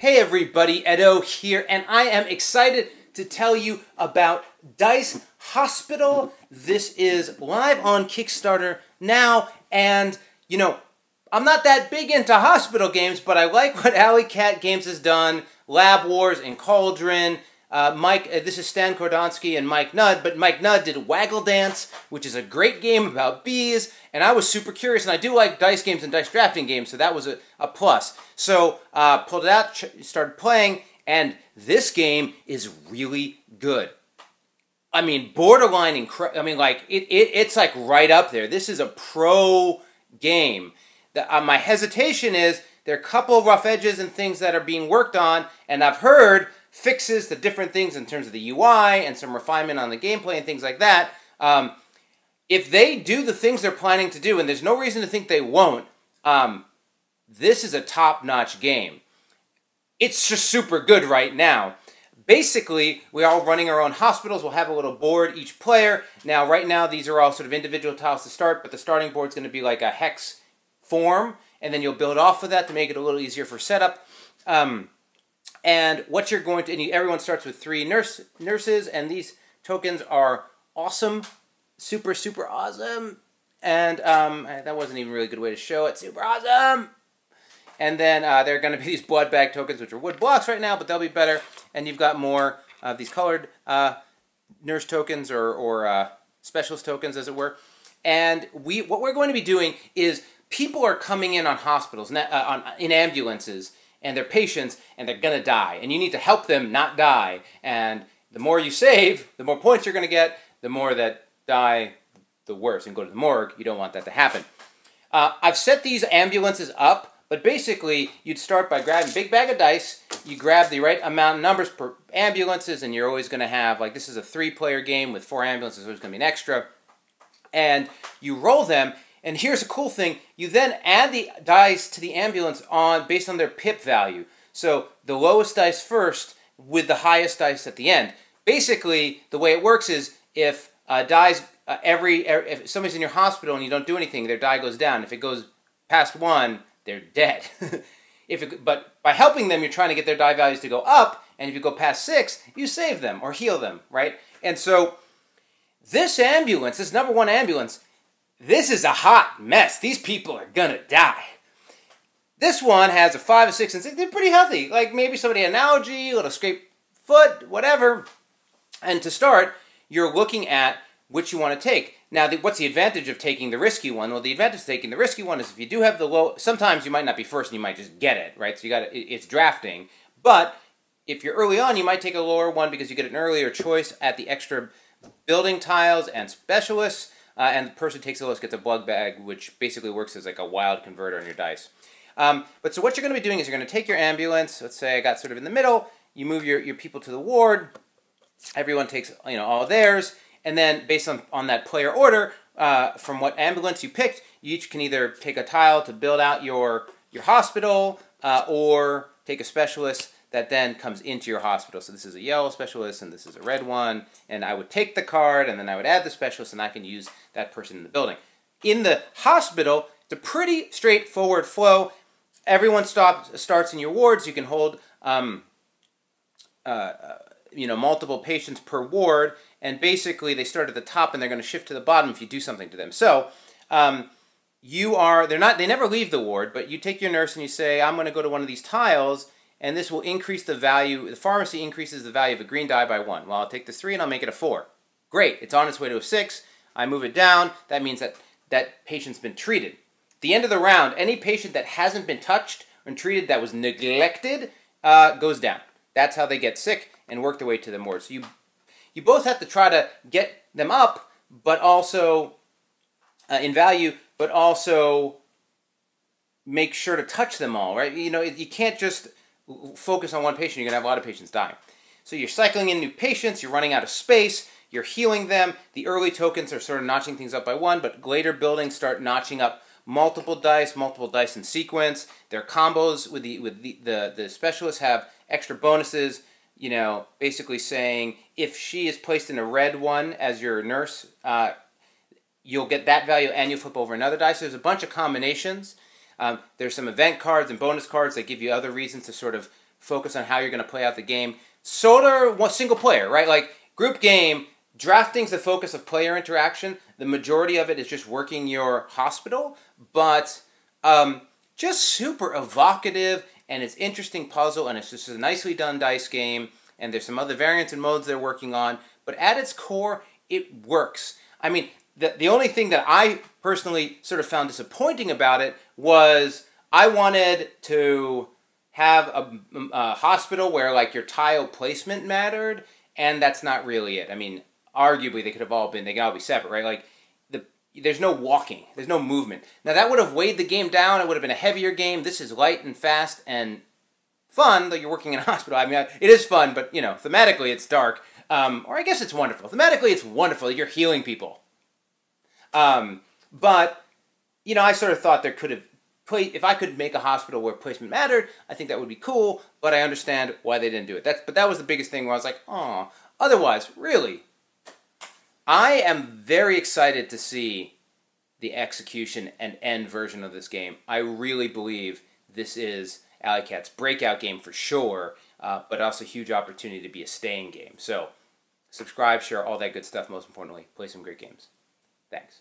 Hey everybody, Edo here, and I am excited to tell you about Dice Hospital. This is live on Kickstarter now, and you know, I'm not that big into hospital games, but I like what Alley Cat Games has done, Lab Wars and Cauldron. This is Stan Kordonskiy and Mike Nudd, but Mike Nudd did Waggle Dance, which is a great game about bees, and I was super curious, and I do like dice games and dice drafting games, so that was a plus. So, pulled it out, started playing, and this game is really good. I mean, borderline incredible. I mean, like, it's like right up there. This is a pro game. My hesitation is there are a couple of rough edges and things that are being worked on, and I've heard fixes to different things in terms of the UI and some refinement on the gameplay and things like that. If they do the things they're planning to do, and there's no reason to think they won't, this is a top-notch game. It's just super good right now. Basically, we're all running our own hospitals. We'll have a little board, each player. Now, right now, these are all sort of individual tiles to start, but the starting board's going to be like a hex form, and then you'll build off of that to make it a little easier for setup. And what you're going to, and everyone starts with 3 nurses, and these tokens are awesome, super, super awesome. And that wasn't even really a good way to show it. Super awesome. And then there are going to be these blood bag tokens, which are wood blocks right now, but they'll be better. And you've got more of these colored nurse tokens or specialist tokens, as it were. And what we're going to be doing is people are coming in on hospitals, in ambulances, and they're patients, and they're going to die. And you need to help them not die. And the more you save, the more points you're going to get. The more that die, the worse. And go to the morgue. You don't want that to happen. I've set these ambulances up, but basically, you'd start by grabbing a big bag of dice. You grab the right amount of numbers per ambulances, and you're always going to have, like, this is a 3-player game with 4 ambulances, so there's going to be an extra. And you roll them. And here's a cool thing, you then add the dice to the ambulance based on their pip value. So the lowest dice first with the highest dice at the end. Basically, the way it works is if if somebody's in your hospital and you don't do anything, their die goes down. If it goes past 1, they're dead. But by helping them, you're trying to get their die values to go up, and if you go past 6, you save them or heal them, right? And so this ambulance, this number 1 ambulance, this is a hot mess. These people are gonna die. This one has a 5, a 6, and 6. They're pretty healthy. Like maybe somebody had an allergy, a little scraped foot, whatever. And to start, you're looking at which you want to take. Now, what's the advantage of taking the risky one? Well, the advantage of taking the risky one is if you do have the low, sometimes you might not be first and you might just get it, right? So it's drafting. But if you're early on, you might take a lower one because you get an earlier choice at the extra building tiles and specialists. And the person who takes the lowest gets a blood bag, which basically works as like a wild converter on your dice. But so what you're going to be doing is you're going to take your ambulance. Let's say I got sort of in the middle. You move your people to the ward. Everyone takes all theirs. And then based on that player order, from what ambulance you picked, you each can either take a tile to build out your hospital or take a specialist that then comes into your hospital. So this is a yellow specialist, and this is a red one. And I would take the card, and then I would add the specialist, and I can use that person in the building. In the hospital, it's a pretty straightforward flow. Everyone starts in your wards. You can hold multiple patients per ward, and basically they start at the top, and they're going to shift to the bottom if you do something to them. So they never leave the ward, but you take your nurse and you say, I'm going to go to one of these tiles, and this will increase the value. The pharmacy increases the value of a green die by 1. Well, I'll take this 3 and I'll make it a 4. Great. It's on its way to a 6. I move it down. That means that patient's been treated. At the end of the round, any patient that hasn't been touched and treated that was neglected goes down. That's how they get sick and work their way to the ward. So you both have to try to get them up, but also in value, but also make sure to touch them all, right? You can't just focus on one patient. You're going to have a lot of patients dying. So you're cycling in new patients. You're running out of space. You're healing them. The early tokens are sort of notching things up by 1, but later buildings start notching up multiple dice in sequence. Their combos with the specialists have extra bonuses, basically saying if she is placed in a red one as your nurse, you'll get that value and you'll flip over another die. So there's a bunch of combinations. There's some event cards and bonus cards that give you other reasons to sort of focus on how you're going to play out the game. Sort of single player, right? Like group game, drafting's the focus of player interaction. The majority of it is just working your hospital, but just super evocative, and it's interesting puzzle, and it's just a nicely done dice game, and there's some other variants and modes they're working on, but at its core, it works. I mean, the only thing that I personally sort of found disappointing about it was I wanted to have a hospital where like your tile placement mattered, and that's not really it. I mean, arguably they could all be separate, right? Like there's no walking, there's no movement. Now that would have weighed the game down. It would have been a heavier game. This is light and fast and fun. Though you're working in a hospital. I mean, it is fun, but you know, thematically it's dark. Or I guess it's wonderful. Thematically it's wonderful. You're healing people. But you know, I sort of thought there could have if I could make a hospital where placement mattered, I think that would be cool, but I understand why they didn't do it. But that was the biggest thing where I was like, oh. Otherwise, really, I am very excited to see the execution and end version of this game. I really believe this is Alley Cat's breakout game for sure, but also a huge opportunity to be a staying game. So, subscribe, share, all that good stuff. Most importantly, play some great games. Thanks.